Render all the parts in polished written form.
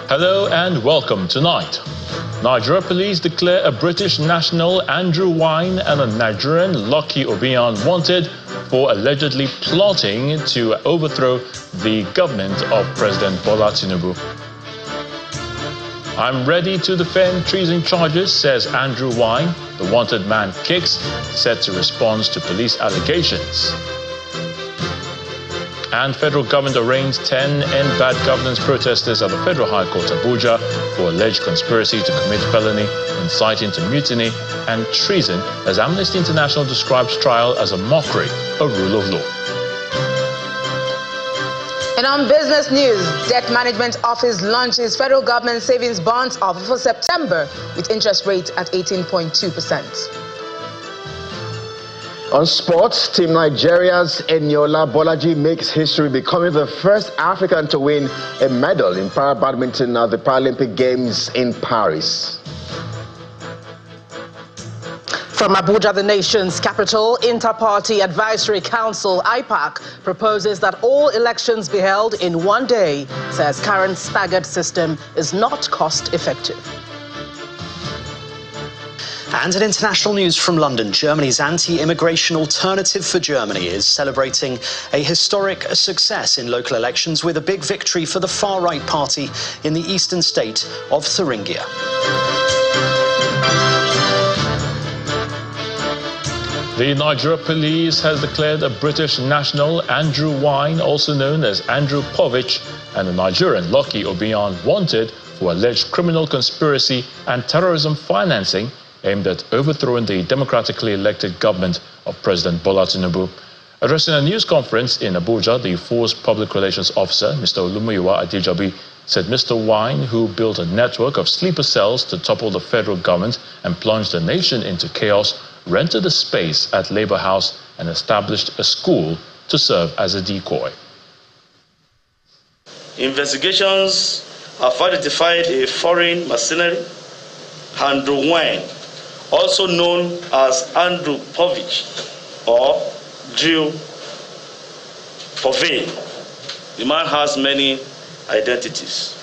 Hello and welcome tonight. Nigeria police declare a British national, Andrew Wine, and a Nigerian, Lucky Obiyan, wanted for allegedly plotting to overthrow the government of President Bola Tinubu. I'm ready to defend treason charges, says Andrew Wine. The wanted man kicks, set to respond to police allegations. And federal government arraigns 10 End Bad Governance protesters at the Federal High Court Abuja for alleged conspiracy to commit felony, inciting to mutiny and treason, as Amnesty International describes trial as a mockery of rule of law. And on business news, Debt Management Office launches federal government savings bonds offer for September with interest rate at 18.2%. On sports, Team Nigeria's Eniola Bolaji makes history, becoming the first African to win a medal in para-badminton at the Paralympic Games in Paris. From Abuja, the nation's capital, Inter-Party Advisory Council, IPAC, proposes that all elections be held in one day, says current staggered system is not cost-effective. And in international news from London, Germany's anti-immigration Alternative for Germany is celebrating a historic success in local elections with a big victory for the far-right party in the eastern state of Thuringia. The Nigeria police has declared a British national, Andrew Wine, also known as Andrew Povich, and a Nigerian, Lucky Obiyan, wanted for alleged criminal conspiracy and terrorism financing aimed at overthrowing the democratically elected government of President Bola Tinubu. Addressing a news conference in Abuja, the force public relations officer, Mr. Olumuyiwa Adejobi, said Mr. Wine, who built a network of sleeper cells to topple the federal government and plunge the nation into chaos, rented a space at Labour House and established a school to serve as a decoy. Investigations have identified a foreign mercenary, Andrew Wine, also known as Andrew Povich or Drew Povey. The man has many identities.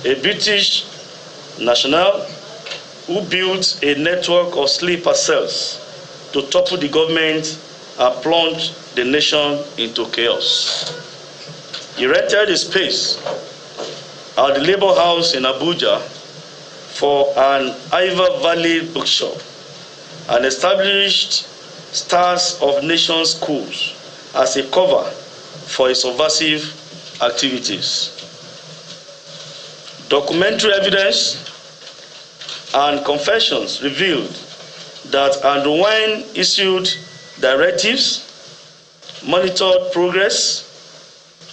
A British national who built a network of sleeper cells to topple the government and plunge the nation into chaos. He rented a space at the Labour House in Abuja for an Iver Valley bookshop and established Stars of Nations schools as a cover for his subversive activities. Documentary evidence and confessions revealed that Andrew Wine issued directives, monitored progress,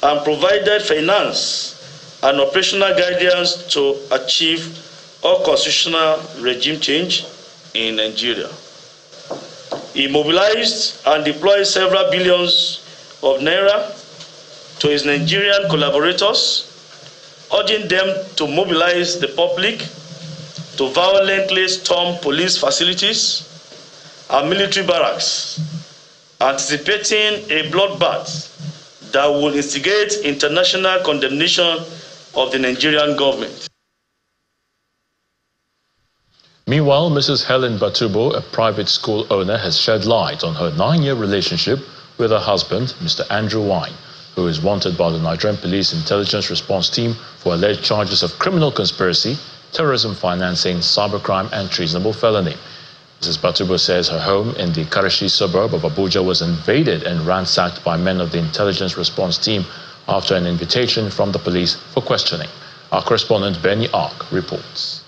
and provided finance and operational guidance to achieve all constitutional regime change in Nigeria. He mobilized and deployed several billions of naira to his Nigerian collaborators, urging them to mobilize the public to violently storm police facilities and military barracks, anticipating a bloodbath that would instigate international condemnation of the Nigerian government. Meanwhile, Mrs. Helen Batubo, a private school owner, has shed light on her 9-year relationship with her husband, Mr. Andrew Wine, who is wanted by the Nigerian Police Intelligence Response Team for alleged charges of criminal conspiracy, terrorism financing, cybercrime, and treasonable felony. Mrs. Batubo says her home in the Karachi suburb of Abuja was invaded and ransacked by men of the Intelligence Response Team after an invitation from the police for questioning. Our correspondent Benny Ark reports.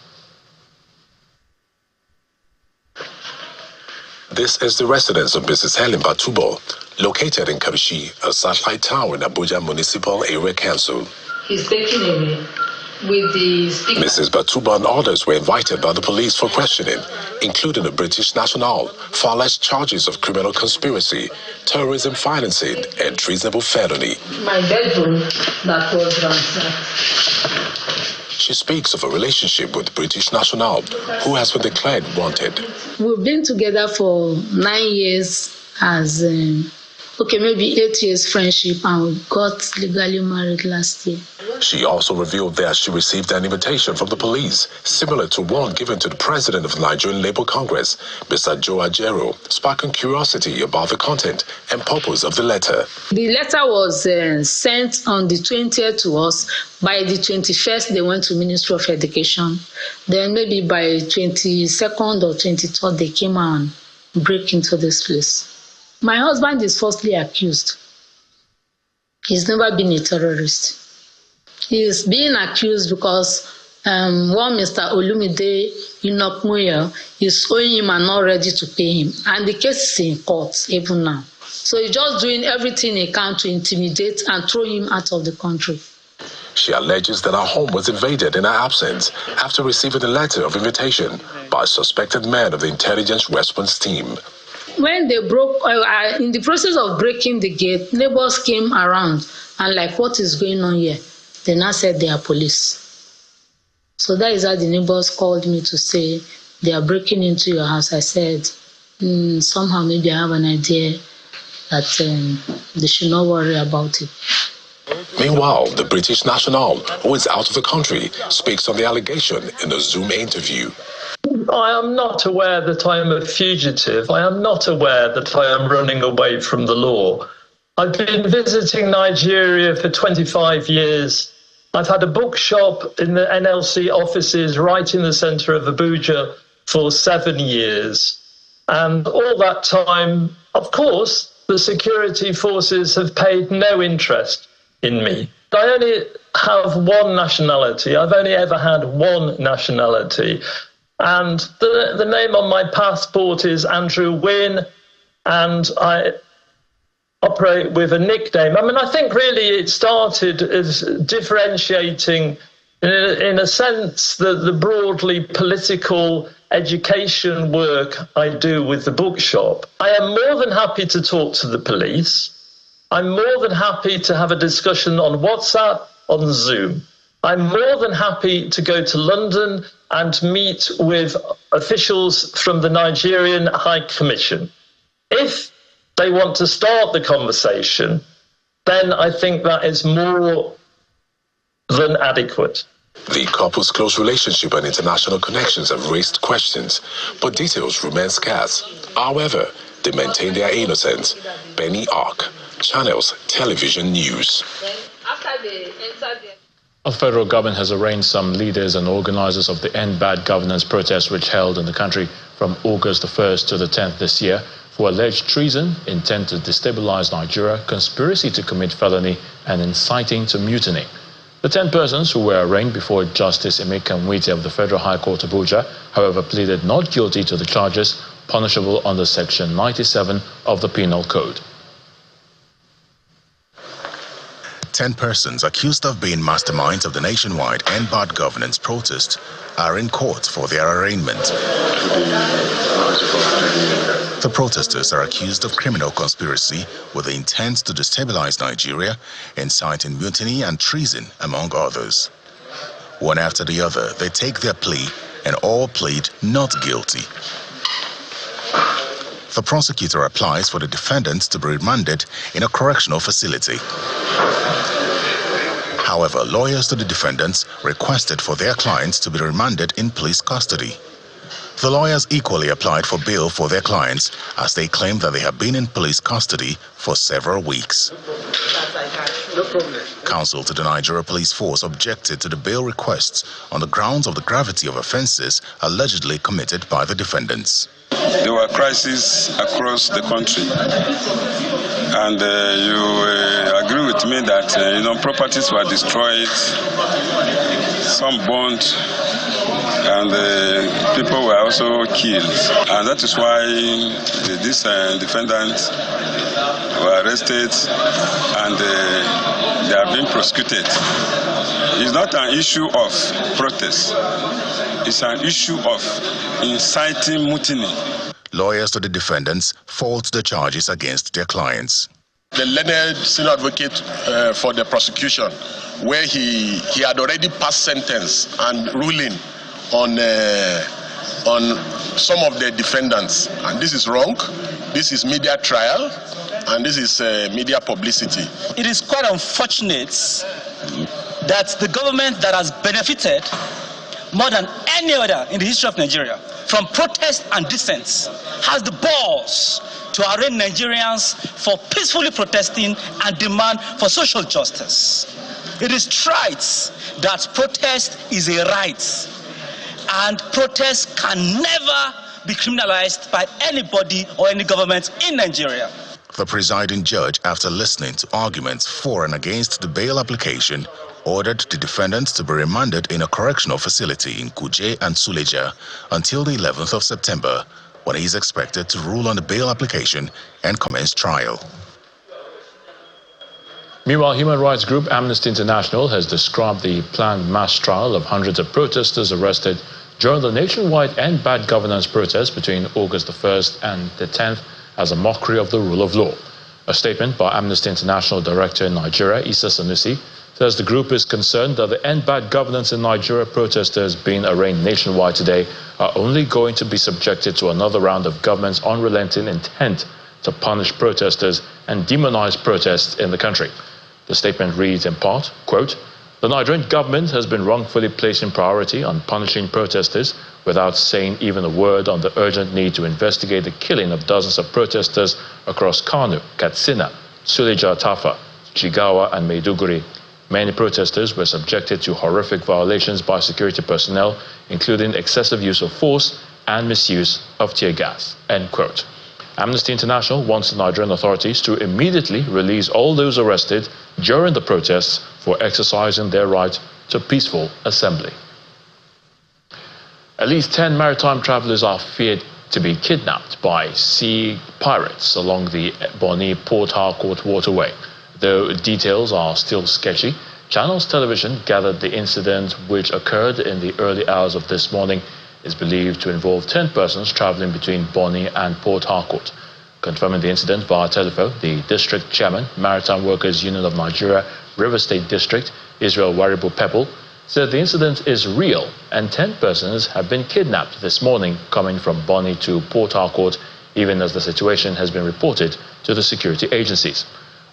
This is the residence of Mrs. Helen Batubo, located in Karachi, a satellite town in Abuja Municipal Area Council. He's taking away with the speaker. Mrs. Batubo and others were invited by the police for questioning, including a British national, for alleged charges of criminal conspiracy, terrorism financing, and treasonable felony. My bedroom that was ransacked. She speaks of a relationship with the British national, who has been declared wanted. We've been together for 9 years as, maybe 8 years friendship, and we got legally married last year. She also revealed that she received an invitation from the police, similar to one given to the president of the Nigerian Labour Congress, Mr. Joe Ajero, sparking curiosity about the content and purpose of the letter. The letter was sent on the 20th to us. By the 21st, they went to Ministry of Education. Then maybe by 22nd or 23rd, they came and break into this place. My husband is falsely accused. He's never been a terrorist. He is being accused because one Mr. Olumide Inokmuya is owing him and not ready to pay him. And the case is in court even now. So he's just doing everything he can to intimidate and throw him out of the country. She alleges that her home was invaded in her absence after receiving a letter of invitation by a suspected man of the intelligence response team. When they broke, in the process of breaking the gate, neighbors came around and like, what is going on here? They now said they are police. So that is how the neighbors called me to say, they are breaking into your house. I said, somehow maybe I have an idea that they should not worry about it. Meanwhile, the British national, who is out of the country, speaks on the allegation in a Zoom interview. I am not aware that I am a fugitive. I am not aware that I am running away from the law. I've been visiting Nigeria for 25 years. I've had a bookshop in the NLC offices right in the centre of Abuja for 7 years. And all that time, of course, the security forces have paid no interest in me. I only have one nationality. I've only ever had one nationality. And the name on my passport is Andrew Wynne, and I operate with a nickname. I mean, I think really it started as differentiating, in a sense, the broadly political education work I do with the bookshop. I am more than happy to talk to the police. I'm more than happy to have a discussion on WhatsApp, on Zoom. I'm more than happy to go to London and meet with officials from the Nigerian High Commission. If they want to start the conversation, then I think that is more than adequate. The couple's close relationship and international connections have raised questions, but details remain scarce. However, they maintain their innocence. Benny Ark, Channels Television News. The federal government has arraigned some leaders and organizers of the End Bad Governance protest which held in the country from August the 1st to the 10th this year for alleged treason, intent to destabilize Nigeria, conspiracy to commit felony, and inciting to mutiny. The 10 persons who were arraigned before Justice Emeka Nwite of the Federal High Court Abuja, however, pleaded not guilty to the charges punishable under Section 97 of the Penal Code. 10 persons accused of being masterminds of the nationwide End Bad Governance protest are in court for their arraignment. The protesters are accused of criminal conspiracy with the intent to destabilize Nigeria, inciting mutiny and treason, among others. One after the other, they take their plea and all plead not guilty. The prosecutor applies for the defendants to be remanded in a correctional facility. However, lawyers to the defendants requested for their clients to be remanded in police custody. The lawyers equally applied for bail for their clients as they claim that they have been in police custody for several weeks. Counsel to the Nigeria Police Force objected to the bail requests on the grounds of the gravity of offences allegedly committed by the defendants. There were crises across the country, and you agree with me that properties were destroyed, some burnt, and people were also killed, and that is why these defendants were arrested and they are being prosecuted. It's not an issue of protest. It's an issue of inciting mutiny. Lawyers to the defendants fault the charges against their clients. The learned senior advocate for the prosecution, where he had already passed sentence and ruling on some of the defendants, and this is wrong. This is media trial, and this is media publicity. It is quite unfortunate that the government that has benefited more than any other in the history of Nigeria from protest and dissent has the balls to arraign Nigerians for peacefully protesting and demand for social justice. It is trite that protest is a right, and protest can never be criminalized by anybody or any government in Nigeria. The presiding judge, after listening to arguments for and against the bail application, ordered the defendants to be remanded in a correctional facility in Kuje and Suleja until the 11th of September, when he is expected to rule on the bail application and commence trial. Meanwhile, human rights group Amnesty International has described the planned mass trial of hundreds of protesters arrested during the nationwide End Bad Governance protest between August the 1st and the 10th as a mockery of the rule of law. A statement by Amnesty International Director in Nigeria, Issa Sanusi, says the group is concerned that the End Bad Governance in Nigeria protesters being arraigned nationwide today are only going to be subjected to another round of government's unrelenting intent to punish protesters and demonize protests in the country. The statement reads in part, quote, "The Nigerian government has been wrongfully placing priority on punishing protesters without saying even a word on the urgent need to investigate the killing of dozens of protesters across Kano, Katsina, Suleja, Tafa, Jigawa and Maiduguri. Many protesters were subjected to horrific violations by security personnel, including excessive use of force and misuse of tear gas," end quote. Amnesty International wants the Nigerian authorities to immediately release all those arrested during the protests for exercising their right to peaceful assembly. At least 10 maritime travelers are feared to be kidnapped by sea pirates along the Bonny-Port Harcourt waterway. Though details are still sketchy, Channels Television gathered the incident, which occurred in the early hours of this morning, is believed to involve 10 persons traveling between Bonny and Port Harcourt. Confirming the incident via telephone, the district chairman, Maritime Workers Union of Nigeria, River State District, Israel Waribu Pepple, said the incident is real and 10 persons have been kidnapped this morning coming from Bonny to Port Harcourt, even as the situation has been reported to the security agencies.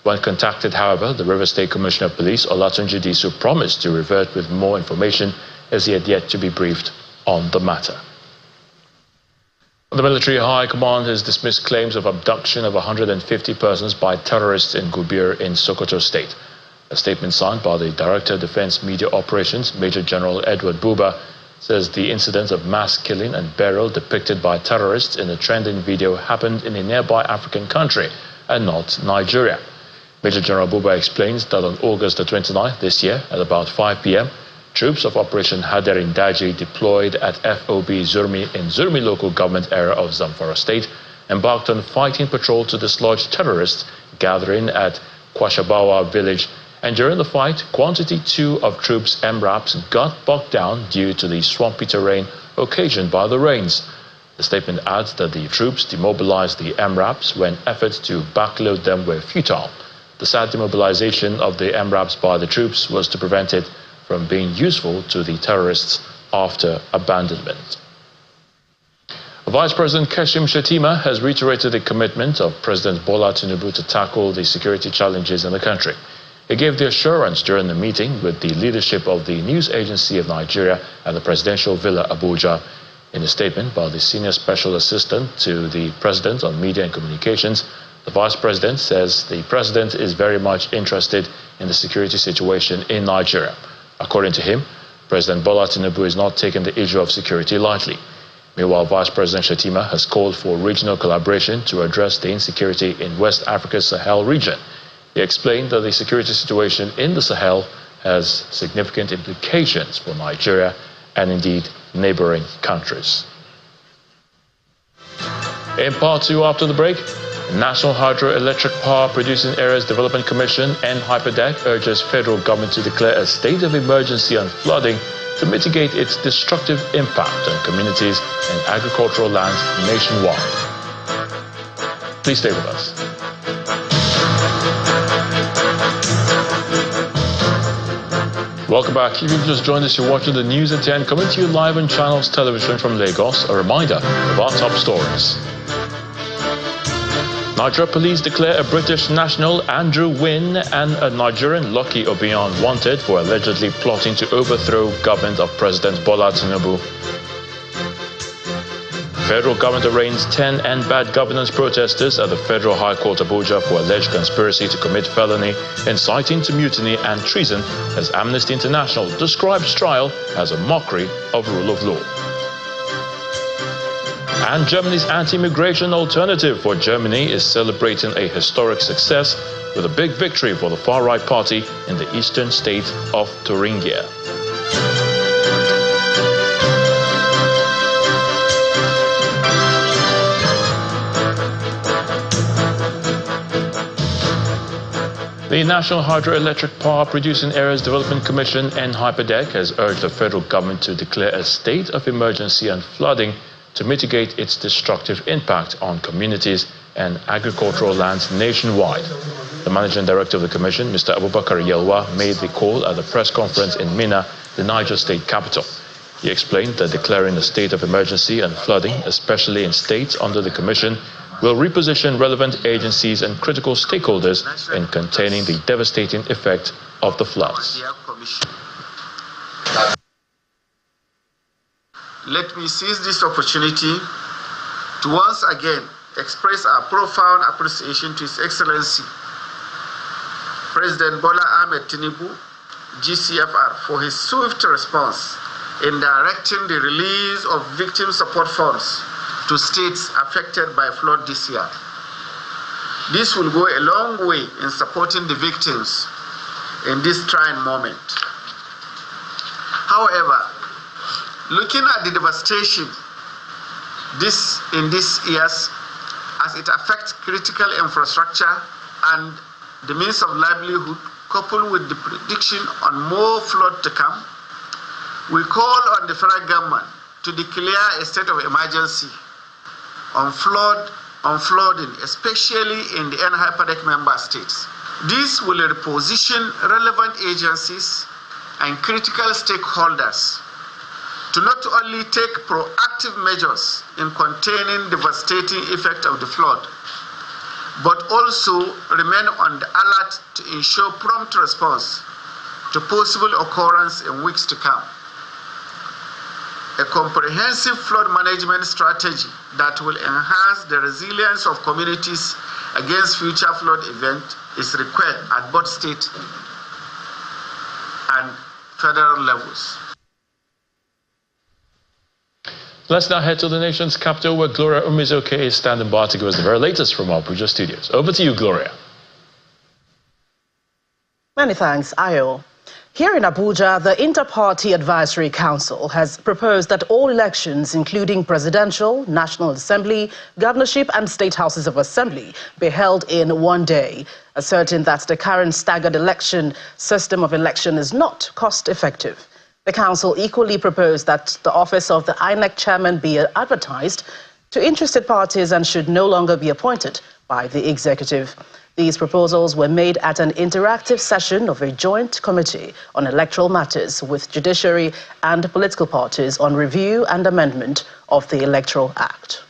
When contacted, however, the River State Commissioner of Police, Olatunji Disu, promised to revert with more information, as he had yet to be briefed on the matter. The military high command has dismissed claims of abduction of 150 persons by terrorists in Gubir in Sokoto State. A statement signed by the Director of Defense Media Operations, Major General Edward Buba, says the incident of mass killing and burial depicted by terrorists in the trending video happened in a nearby African country and not Nigeria. Major General Buba explains that on August the 29th this year, at about 5 p.m., troops of Operation Hadarin Daji deployed at FOB Zurmi in Zurmi local government area of Zamfara State embarked on fighting patrol to dislodge terrorists gathering at Kwashabawa village, and during the fight, quantity 2 of troops' MRAPs got bogged down due to the swampy terrain occasioned by the rains. The statement adds that the troops demobilized the MRAPs when efforts to backload them were futile. The sad demobilization of the MRAPs by the troops was to prevent it from being useful to the terrorists after abandonment. Vice President Kashim Shettima has reiterated the commitment of President Bola Tinubu to tackle the security challenges in the country. He gave the assurance during the meeting with the leadership of the News Agency of Nigeria at the Presidential Villa, Abuja. In a statement by the Senior Special Assistant to the President on Media and Communications, the Vice President says the President is very much interested in the security situation in Nigeria. According to him, President Bola Tinubu is not taking the issue of security lightly. Meanwhile, Vice President Shettima has called for regional collaboration to address the insecurity in West Africa's Sahel region. He explained that the security situation in the Sahel has significant implications for Nigeria and indeed neighboring countries. In part 2 after the break, National Hydroelectric Power Producing Areas Development Commission and HYPERDAC urges federal government to declare a state of emergency on flooding to mitigate its destructive impact on communities and agricultural lands nationwide. Please stay with us. Welcome back. If you've just joined us, you're watching the News at 10 coming to you live on Channels Television from Lagos. A reminder of our top stories. Nigeria police declare a British national, Andrew Wynne, and a Nigerian, Lucky Obion, wanted for allegedly plotting to overthrow government of President Bola Tinubu. Federal government arraigns 10 end-bad governance protesters at the Federal High Court Abuja for alleged conspiracy to commit felony, inciting to mutiny and treason, as Amnesty International describes trial as a mockery of rule of law. And Germany's anti-immigration alternative for Germany is celebrating a historic success with a big victory for the far-right party in the eastern state of Thuringia. The National Hydroelectric Power Producing Areas Development Commission, NHYPEDEC, has urged the federal government to declare a state of emergency and flooding to mitigate its destructive impact on communities and agricultural lands nationwide. The managing director of the commission, Mr. Abubakar Yelwa, made the call at a press conference in Minna, the Niger state capital. He explained that declaring a state of emergency and flooding, especially in states under the commission, will reposition relevant agencies and critical stakeholders in containing the devastating effect of the floods. Let me seize this opportunity to once again express our profound appreciation to His Excellency President Bola Ahmed Tinubu, GCFR, for his swift response in directing the release of victim support funds to states affected by flood this year. This will go a long way in supporting the victims in this trying moment. However, looking at the devastation in these years as it affects critical infrastructure and the means of livelihood, coupled with the prediction on more flood to come, we call on the federal government to declare a state of emergency on flooding, especially in the NHYPEDEC member states. This will reposition relevant agencies and critical stakeholders to not only take proactive measures in containing devastating effect of the flood, but also remain on the alert to ensure prompt response to possible occurrence in weeks to come. A comprehensive flood management strategy that will enhance the resilience of communities against future flood events is required at both state and federal levels. Let's now head to the nation's capital, where Gloria Umizoke is standing by to give us the very latest from our Abuja studios. Over to you, Gloria. Many thanks, Ayo. Here in Abuja, the Inter-Party Advisory Council has proposed that all elections, including presidential, National Assembly, governorship and state houses of assembly, be held in one day, asserting that the current staggered system of election is not cost-effective. The council equally proposed that the office of the INEC chairman be advertised to interested parties and should no longer be appointed by the executive. These proposals were made at an interactive session of a joint committee on electoral matters with judiciary and political parties on review and amendment of the Electoral Act.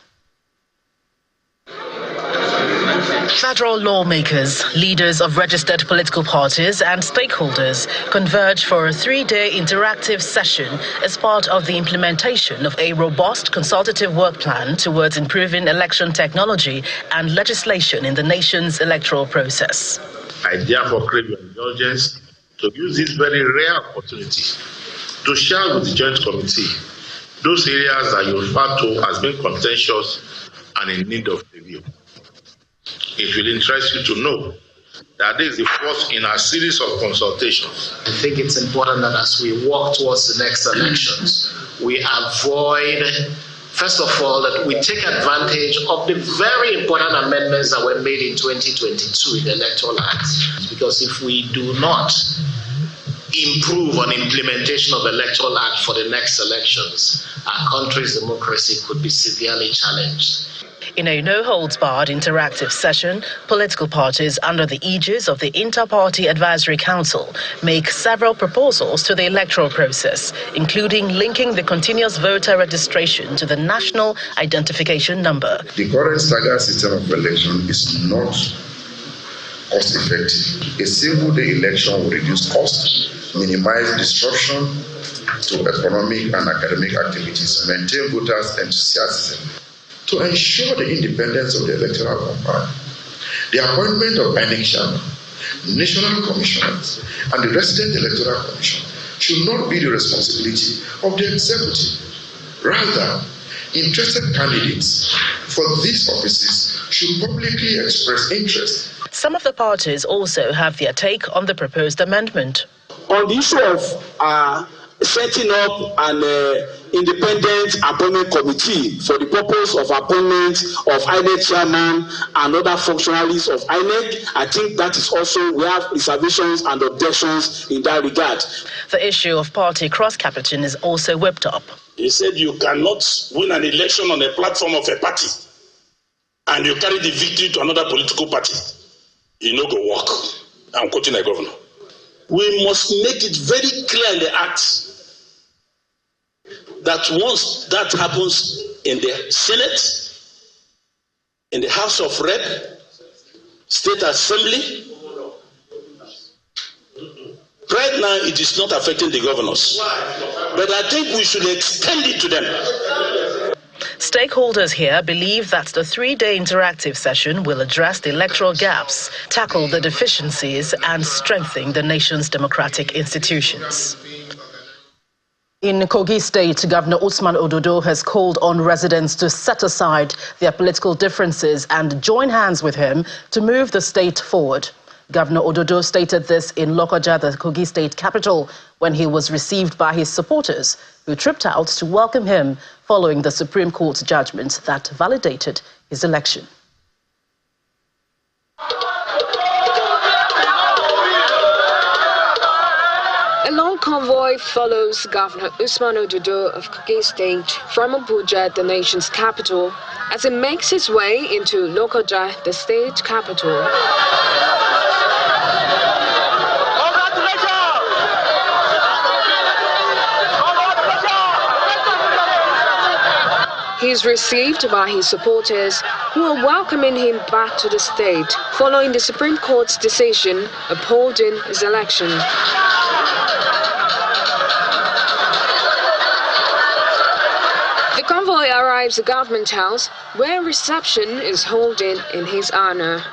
Federal lawmakers, leaders of registered political parties and stakeholders converge for a 3-day interactive session as part of the implementation of a robust consultative work plan towards improving election technology and legislation in the nation's electoral process. I therefore crave your indulgence to use this very rare opportunity to share with the Joint Committee those areas that you refer to as being contentious and in need of review. It will interest you to know that this is the first in a series of consultations. I think it's important that as we walk towards the next elections, we avoid, first of all, that we take advantage of the very important amendments that were made in 2022 in the Electoral Act. Because if we do not improve on implementation of the Electoral Act for the next elections, our country's democracy could be severely challenged. In a no-holds-barred interactive session, political parties under the aegis of the Inter-Party Advisory Council make several proposals to the electoral process, including linking the continuous voter registration to the national identification number. The current staggered system of election is not cost-effective. A single-day election will reduce costs, minimize disruption to economic and academic activities, maintain voters' enthusiasm. To ensure the independence of the electoral commission, the appointment of INEC chairman, national commissioners, and the resident electoral commission should not be the responsibility of the executive. Rather, interested candidates for these offices should publicly express interest. Some of the parties also have their take on the proposed amendment. On the issue of setting up an independent appointment committee for the purpose of appointment of INEC chairman and other functionaries of INEC, I think that is also, we have reservations and objections in that regard. The issue of party cross-capiting is also whipped up. He said you cannot win an election on a platform of a party and you carry the victory to another political party. You no go work. I'm quoting the governor. We must make it very clear in the act that once that happens in the Senate, in the House of Rep, State Assembly, right now it is not affecting the governors. But I think we should extend it to them. Stakeholders here believe that the three-day interactive session will address the electoral gaps, tackle the deficiencies, and strengthen the nation's democratic institutions. In Kogi State, Governor Usman Ododo has called on residents to set aside their political differences and join hands with him to move the state forward. Governor Ododo stated this in Lokoja, the Kogi State capital, when he was received by his supporters, who tripped out to welcome him following the Supreme Court judgment that validated his election. A long convoy follows Governor Usman Ododo of Kogi State from Abuja, the nation's capital, as he makes his way into Lokoja, the state capital. He is received by his supporters, who are welcoming him back to the state following the Supreme Court's decision upholding his election. The convoy arrives at Government House, where a reception is holding in his honor.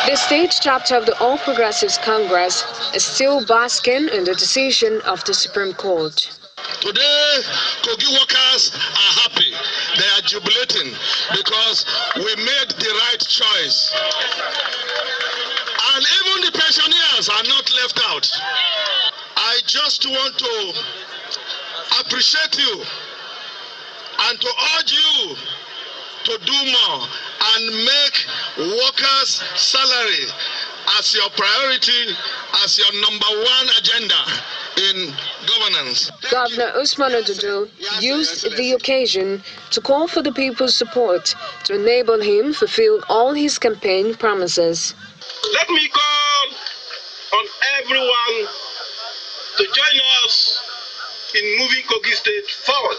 The state chapter of the All Progressives Congress is still basking in the decision of the Supreme Court. Today, Kogi workers are happy. They are jubilating because we made the right choice. And even the pensioners are not left out. I just want to appreciate you and to urge you to do more and make workers' salary as your priority, as your #1 agenda in governance. Governor Usman Ododo used the occasion to call for the people's support to enable him fulfill all his campaign promises. Let me call on everyone to join us in moving Kogi State forward.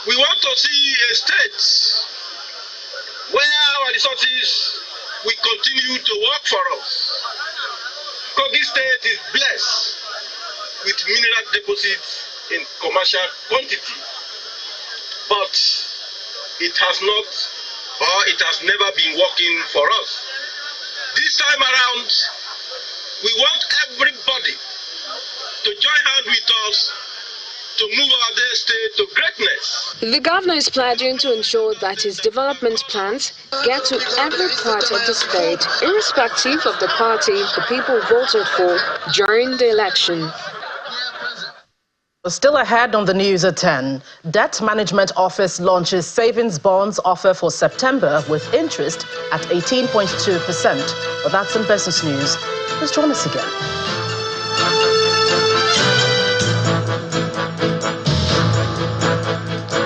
We want to see a state where our resources will continue to work for us. Kogi State is blessed with mineral deposits in commercial quantity, but it has not, or it has never been working for us. This time around, we want everybody to join hands with us to move our state to greatness. The governor is pledging to ensure that his development plans get to every part of the state, irrespective of the party the people voted for during the election. Still ahead on the news at 10, Debt Management Office launches savings bonds offer for September with interest at 18.2%. But that's in business news. Please join us again.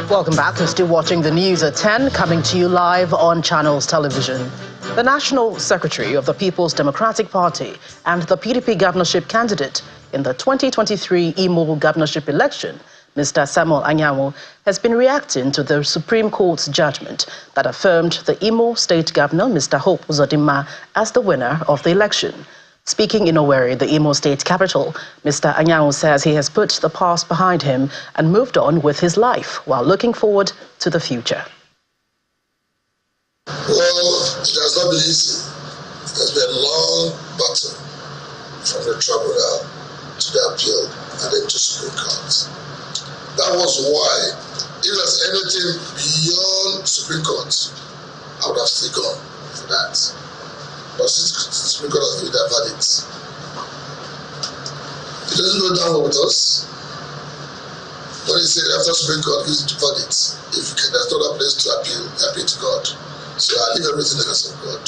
Welcome back. You're still watching the news at 10, coming to you live on Channels Television. The National Secretary of the People's Democratic Party and the PDP governorship candidate in the 2023 Imo governorship election, Mr. Samuel Anyanwu, has been reacting to the Supreme Court's judgment that affirmed the Imo State Governor, Mr. Hope Uzodinma, as the winner of the election. Speaking in Owerri, the Imo State capital, Mr. Anyanwu says he has put the past behind him and moved on with his life while looking forward to the future. Well, it has not been easy. It has been a long battle from the tribunal to the appeal and then to Supreme Court. That was why, if there's anything beyond Supreme Court, I would have still gone for that. But since the Supreme Court has given their verdict, it doesn't go down with us. When you say after Supreme Court gives the verdict, if there's not a place to appeal to God. So I leave everything in the hands of God,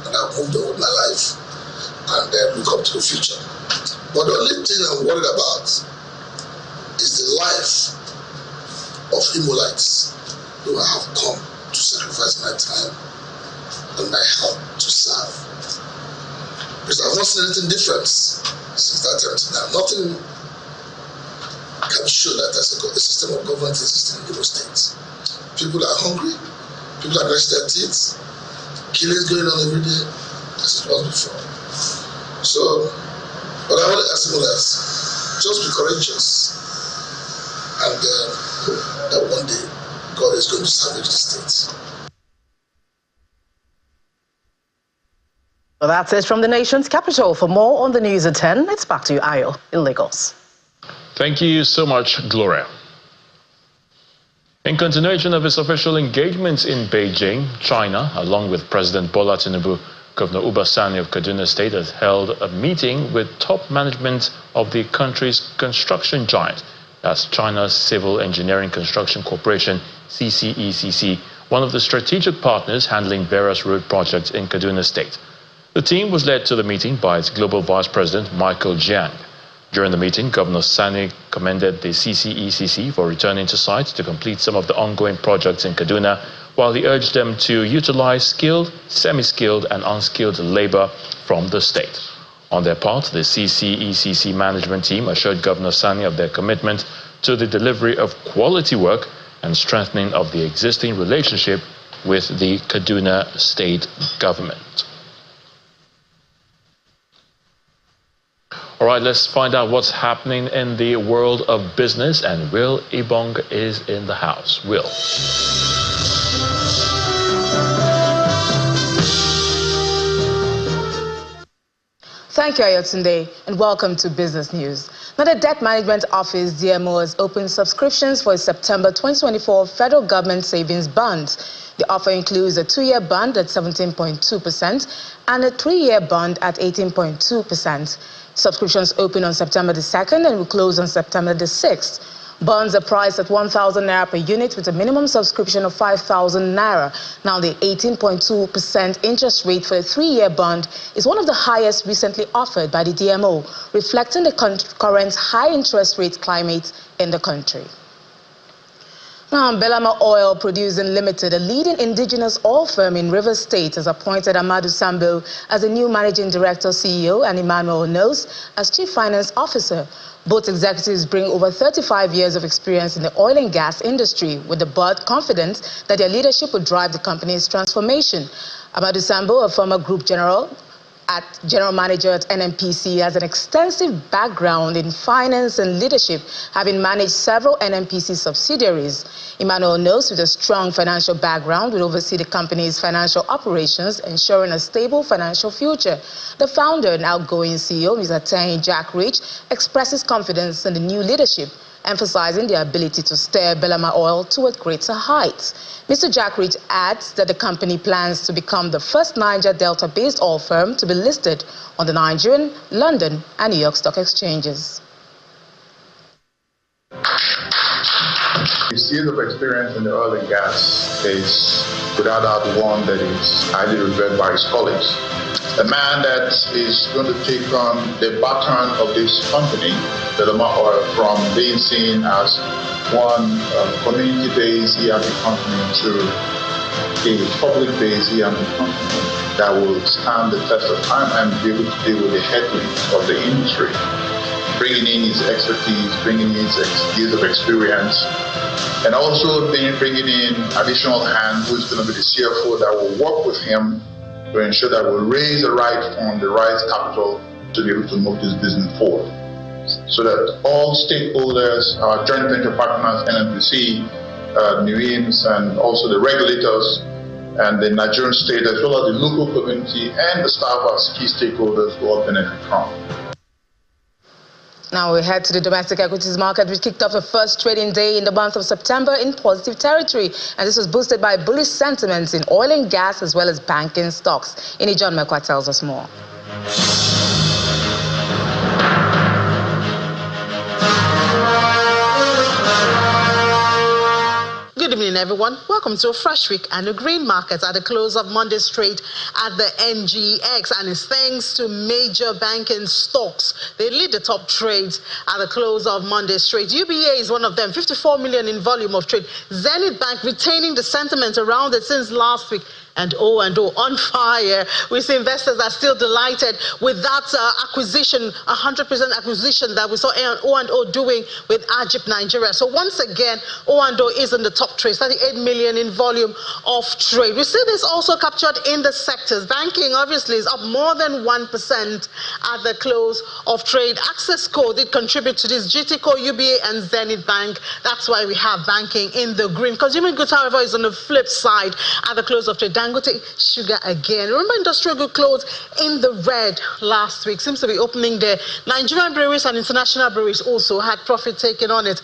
and I've moved on with my life and look up to the future. But the only thing I'm worried about is the life of Imolites who have come to sacrifice my time and my help to serve. Because I've not seen anything different since that time to now. Nothing can show that there's a system of government existing in the states. People are hungry. People are grinding their teeth, killings going on every day, as it was before. So, but I want to ask Imolites, just be courageous, and hope that one day God is going to salvage the state. Well, that's it from the nation's capital. For more on the news at 10, it's back to you, Ayo, in Lagos. Thank you so much, Gloria. In continuation of his official engagements in Beijing, China, along with President Bola Tinubu, Governor Uba Sani of Kaduna State has held a meeting with top management of the country's construction giant. That's China's Civil Engineering Construction Corporation, CCECC, one of the strategic partners handling various road projects in Kaduna State. The team was led to the meeting by its Global Vice President, Michael Jiang. During the meeting, Governor Sani commended the CCECC for returning to site to complete some of the ongoing projects in Kaduna, while he urged them to utilize skilled, semi-skilled and unskilled labor from the state. On their part, the CCECC management team assured Governor Sani of their commitment to the delivery of quality work and strengthening of the existing relationship with the Kaduna state government. All right, let's find out what's happening in the world of business, and Will Ibong is in the house. Will. Thank you, Ayotunde, and welcome to Business News. Now, the Debt Management Office, DMO, has opened subscriptions for its September 2024 federal government savings bond. The offer includes a 2-year bond at 17.2% and a 3-year bond at 18.2%. Subscriptions open on September the 2nd and will close on September the 6th. Bonds are priced at 1,000 naira per unit with a minimum subscription of 5,000 naira. Now, the 18.2% interest rate for a 3-year bond is one of the highest recently offered by the DMO, reflecting the current high interest rate climate in the country. Now, Belama Oil Producing Limited, a leading indigenous oil firm in Rivers State, has appointed Amadou Sambo as the new managing director, CEO, and Emmanuel Knows as chief finance officer. Both executives bring over 35 years of experience in the oil and gas industry, with the board confident that their leadership will drive the company's transformation. Amadou Sambo, a former group general manager at NNPC, has an extensive background in finance and leadership, having managed several NNPC subsidiaries. Emmanuel Knows, with a strong financial background, will oversee the company's financial operations, ensuring a stable financial future. The founder and outgoing CEO, Mr. Tane Jack Rich, expresses confidence in the new leadership, emphasizing their ability to steer Belama Oil toward greater heights. Mr. Jack Rich adds that the company plans to become the first Niger Delta-based oil firm to be listed on the Nigerian, London, and New York stock exchanges. His years of experience in the oil and gas is without doubt one that is highly revered by his colleagues. A man that is going to take on the baton of this company, Belema Oil, from being seen as one community-based E&P company to a public-based E&P company that will stand the test of time and be able to deal with the headwinds of the industry. Bringing in his expertise, bringing in his years of experience, and also bringing in additional hand who is going to be the CFO that will work with him to ensure that we'll raise the right fund, the right capital to be able to move this business forward. So that all stakeholders, our joint venture partners, NNPC, NUIMS, and also the regulators and the Nigerian state, as well as the local community and the staff as key stakeholders will all benefit from. Now we head to the domestic equities market, which kicked off the first trading day in the month of September in positive territory. And this was boosted by bullish sentiments in oil and gas as well as banking stocks. John Mekwa tells us more. Good evening, everyone. Welcome to a fresh week and the green markets at the close of Monday's trade at the NGX, and it's thanks to major banking stocks. They lead the top trades at the close of Monday's trade. UBA is one of them, 54 million in volume of trade. Zenith Bank retaining the sentiment around it since last week. And O on fire. We see investors are still delighted with that acquisition, 100% acquisition that we saw O doing with Ajip Nigeria. So once again, O is in the top trade, 38 million in volume of trade. We see this also captured in the sectors. Banking obviously is up more than 1% at the close of trade. Access Code did contribute to this. GTCO, UBA, and Zenith Bank. That's why we have banking in the green. Consumer goods, however, is on the flip side at the close of trade. Dangote Sugar again. Remember, industrial good clothes in the red last week. Seems to be opening there. Nigerian breweries and international breweries also had profit taken on it.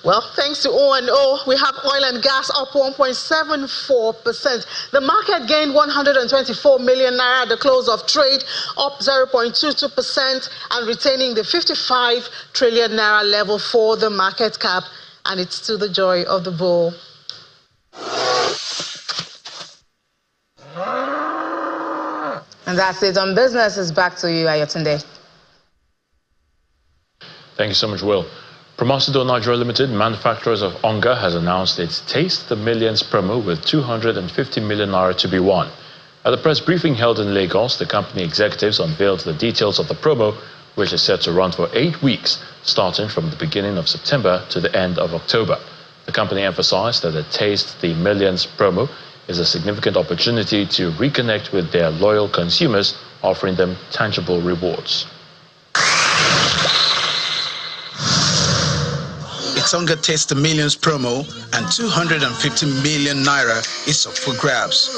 Well, thanks to O&O, we have oil and gas up 1.74%. The market gained 124 million naira at the close of trade, up 0.22% and retaining the 55 trillion naira level for the market cap. And it's to the joy of the bull. And that's it on business. It's back to you, Ayotunde. Thank you so much, Will. Promasidor Nigeria Limited, manufacturers of Onga, has announced its Taste the Millions promo with 250 million naira to be won. At the press briefing held in Lagos, the company executives unveiled the details of the promo, which is set to run for 8 weeks, starting from the beginning of September to the end of October. The company emphasized that the Taste the Millions promo is a significant opportunity to reconnect with their loyal consumers, offering them tangible rewards. It's Onga Taste the Millions promo, and 250 million naira is up for grabs.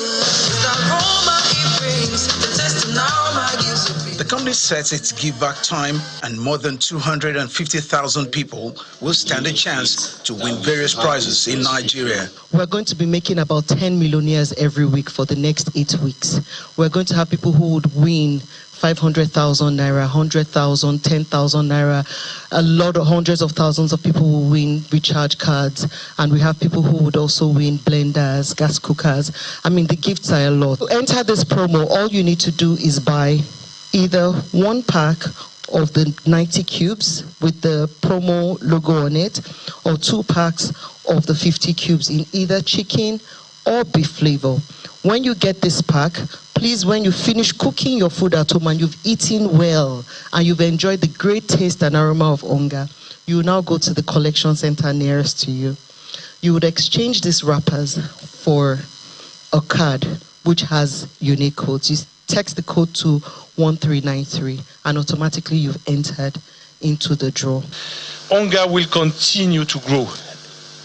The company sets its give back time, and more than 250,000 people will stand a chance to win various prizes in Nigeria. We're going to be making about 10 millionaires every week for the next 8 weeks. We're going to have people who would win 500,000 naira, 100,000, 10,000 naira. A lot of hundreds of thousands of people will win recharge cards, and we have people who would also win blenders, gas cookers. I mean, the gifts are a lot. To enter this promo, all you need to do is buy either one pack of the 90 cubes with the promo logo on it, or 2 packs of the 50 cubes in either chicken or beef flavor. When you get this pack, please, when you finish cooking your food at home and you've eaten well and you've enjoyed the great taste and aroma of Onga, you will now go to the collection center nearest to you. You would exchange these wrappers for a card which has unique codes. You text the code to 1393 and automatically you've entered into the draw. Onga will continue to grow,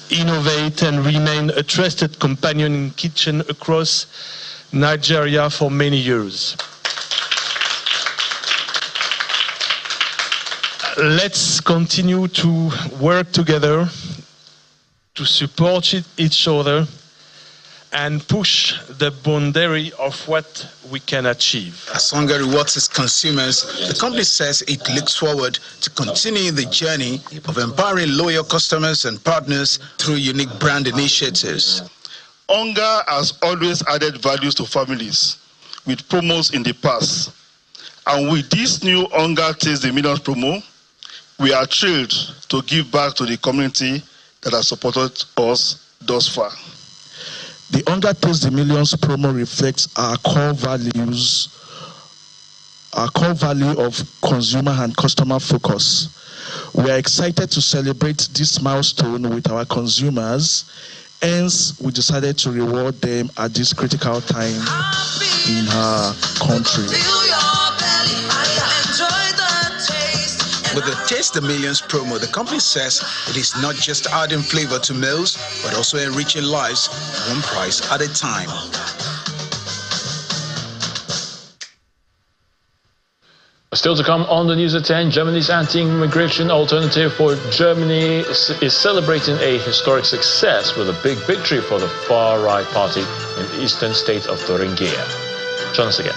innovate, and remain a trusted companion in kitchen across Nigeria for many years. Let's continue to work together to support each other and push the boundary of what we can achieve. As Onga rewards its consumers, the company says it looks forward to continuing the journey of empowering loyal customers and partners through unique brand initiatives. Onga has always added values to families with promos in the past. And with this new Onga Taste the Millions promo, we are thrilled to give back to the community that has supported us thus far. The Onga Taste the Millions promo reflects our core values, our core value of consumer and customer focus. We are excited to celebrate this milestone with our consumers. Hence, we decided to reward them at this critical time in our country. With the Taste the Millions promo, the company says it is not just adding flavor to meals, but also enriching lives, one price at a time. Still to come on the news at 10, Germany's anti-immigration alternative for Germany is celebrating a historic success with a big victory for the far-right party in the eastern state of Thuringia. Join us again.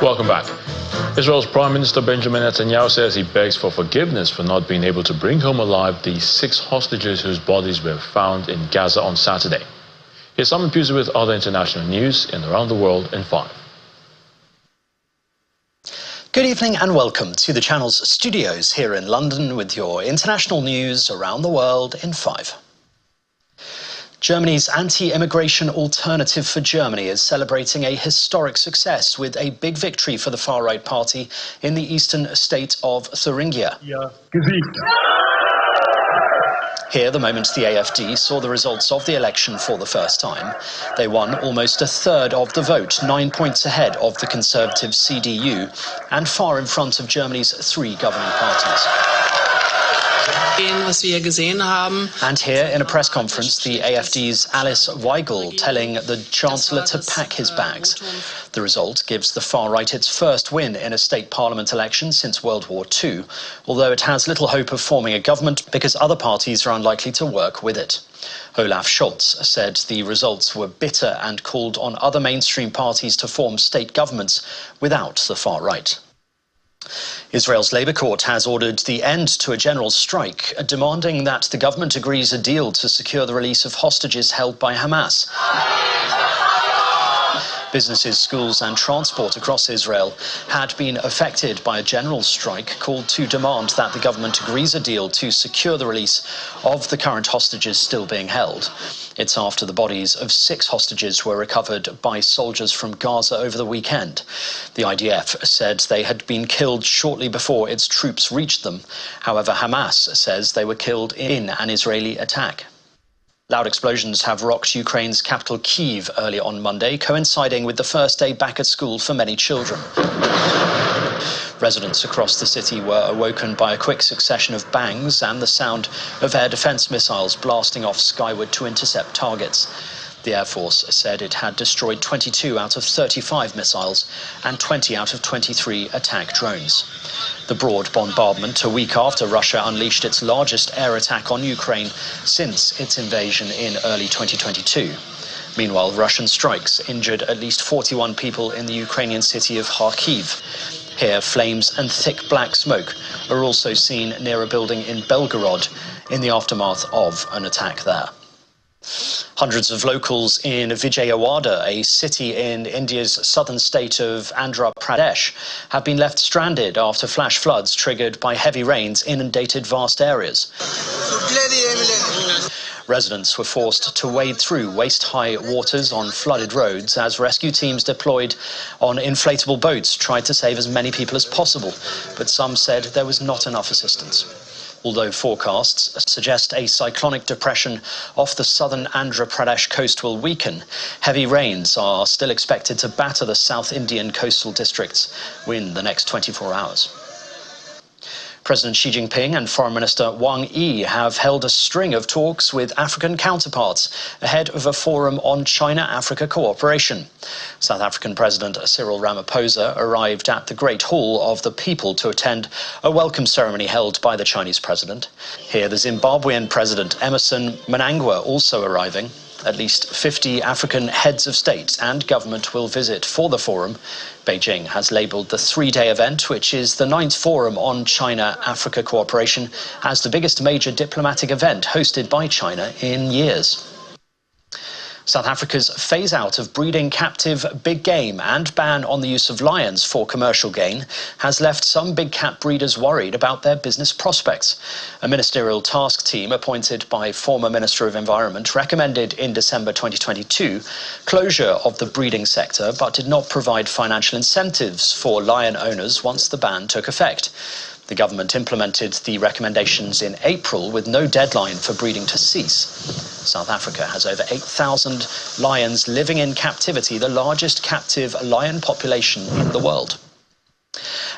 Welcome back. Israel's Prime Minister Benjamin Netanyahu says he begs for forgiveness for not being able to bring home alive the 6 hostages whose bodies were found in Gaza on Saturday. Here's Simon Pusey with other international news in Around the World in 5. Good evening and welcome to the channel's studios here in London with your international news around the world in 5. Germany's anti-immigration alternative for Germany is celebrating a historic success with a big victory for the far-right party in the eastern state of Thuringia. Here, the moment the AfD saw the results of the election for the first time, they won almost a third of the vote, 9 points ahead of the conservative CDU, and far in front of Germany's 3 governing parties. And here, in a press conference, the AfD's Alice Weigel telling the Chancellor to pack his bags. The result gives the far right its first win in a state parliament election since World War II, although it has little hope of forming a government because other parties are unlikely to work with it. Olaf Scholz said the results were bitter and called on other mainstream parties to form state governments without the far right. Israel's Labour Court has ordered the end to a general strike, demanding that the government agrees a deal to secure the release of hostages held by Hamas. Businesses, schools and transport across Israel had been affected by a general strike called to demand that the government agrees a deal to secure the release of the current hostages still being held. It's after the bodies of 6 hostages were recovered by soldiers from Gaza over the weekend. The IDF said they had been killed shortly before its troops reached them. However, Hamas says they were killed in an Israeli attack. Loud explosions have rocked Ukraine's capital Kyiv early on Monday, coinciding with the first day back at school for many children. Residents across the city were awoken by a quick succession of bangs and the sound of air defense missiles blasting off skyward to intercept targets. The Air Force said it had destroyed 22 out of 35 missiles and 20 out of 23 attack drones. The broad bombardment, a week after Russia unleashed its largest air attack on Ukraine since its invasion in early 2022. Meanwhile, Russian strikes injured at least 41 people in the Ukrainian city of Kharkiv. Here, flames and thick black smoke are also seen near a building in Belgorod in the aftermath of an attack there. Hundreds of locals in Vijayawada, a city in India's southern state of Andhra Pradesh, have been left stranded after flash floods triggered by heavy rains inundated vast areas. Residents were forced to wade through waist-high waters on flooded roads as rescue teams deployed on inflatable boats tried to save as many people as possible, but some said there was not enough assistance. Although forecasts suggest a cyclonic depression off the southern Andhra Pradesh coast will weaken, heavy rains are still expected to batter the South Indian coastal districts in the next 24 hours. President Xi Jinping and Foreign Minister Wang Yi have held a string of talks with African counterparts ahead of a forum on China-Africa cooperation. South African President Cyril Ramaphosa arrived at the Great Hall of the People to attend a welcome ceremony held by the Chinese president. Here, the Zimbabwean President Emmerson Mnangagwa also arriving. At least 50 African heads of state and government will visit for the forum. Beijing has labelled the 3-day event, which is the 9th forum on China-Africa cooperation, as the biggest major diplomatic event hosted by China in years. South Africa's phase-out of breeding captive big game and ban on the use of lions for commercial gain has left some big cat breeders worried about their business prospects. A ministerial task team appointed by former Minister of Environment recommended in December 2022 closure of the breeding sector, but did not provide financial incentives for lion owners once the ban took effect. The government implemented the recommendations in April with no deadline for breeding to cease. South Africa has over 8,000 lions living in captivity, the largest captive lion population in the world.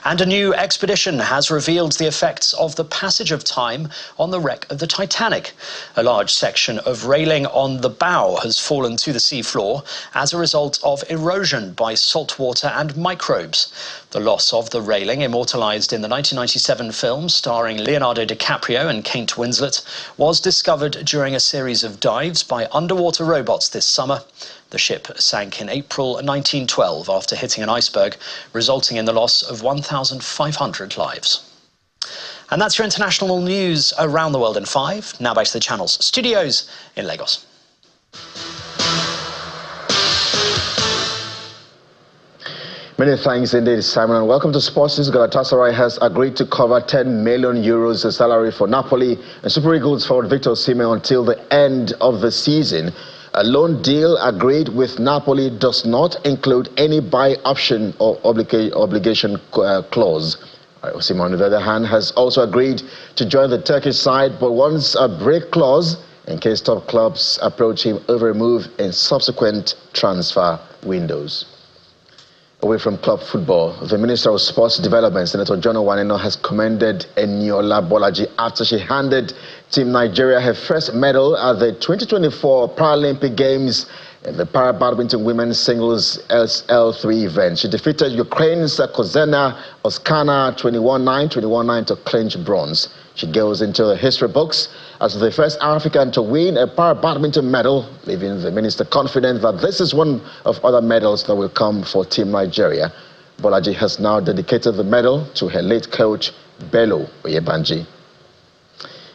And a new expedition has revealed the effects of the passage of time on the wreck of the Titanic. A large section of railing on the bow has fallen to the seafloor as a result of erosion by salt water and microbes. The loss of the railing, immortalised in the 1997 film starring Leonardo DiCaprio and Kate Winslet, was discovered during a series of dives by underwater robots this summer. The ship sank in April 1912 after hitting an iceberg, resulting in the loss of 1,500 lives. And that's your international news around the world in 5. Now back to the Channel's studios in Lagos. Many thanks indeed, Simon, and welcome to Sports News. Galatasaray has agreed to cover 10 million euros as salary for Napoli and Super Eagles forward Victor Osimhen until the end of the season. A loan deal agreed with Napoli does not include any buy option or obligation clause. Osimhen, on the other hand, has also agreed to join the Turkish side, but wants a break clause in case top clubs approach him over a move in subsequent transfer windows. Away from club football, the Minister of Sports Development, Senator John Owaneno, has commended Eniola Bolaji after she handed Team Nigeria her first medal at the 2024 Paralympic Games in the para-badminton women's singles SL3 event. She defeated Ukraine's Kozena Oskana 21-9, 21-9 to clinch bronze. She goes into the history books as the first African to win a para-badminton medal, leaving the minister confident that this is one of other medals that will come for Team Nigeria. Bolaji has now dedicated the medal to her late coach, Bello Oyebanji.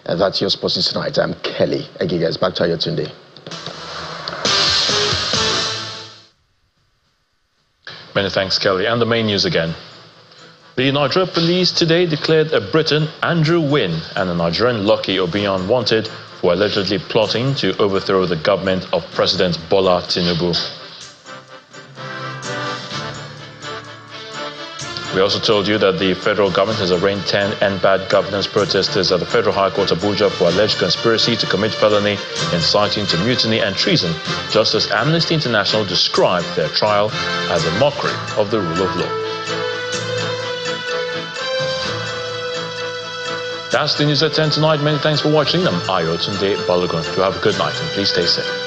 And that's your Sports News tonight. I'm Kelly Egigas. Back to Ayotunde. Many thanks, Kelly. And the main news again. The Nigeria police today declared a Briton, Andrew Wynne, and a Nigerian, Lucky Obion, wanted for allegedly plotting to overthrow the government of President Bola Tinubu. We also told you that the federal government has arraigned 10 End Bad Governance protesters at the Federal High Court Abuja for alleged conspiracy to commit felony, inciting to mutiny and treason, just as Amnesty International described their trial as a mockery of the rule of law. That's the news at 10 tonight. Many thanks for watching. I'm Ayotunde Balogun. Do have a good night and please stay safe.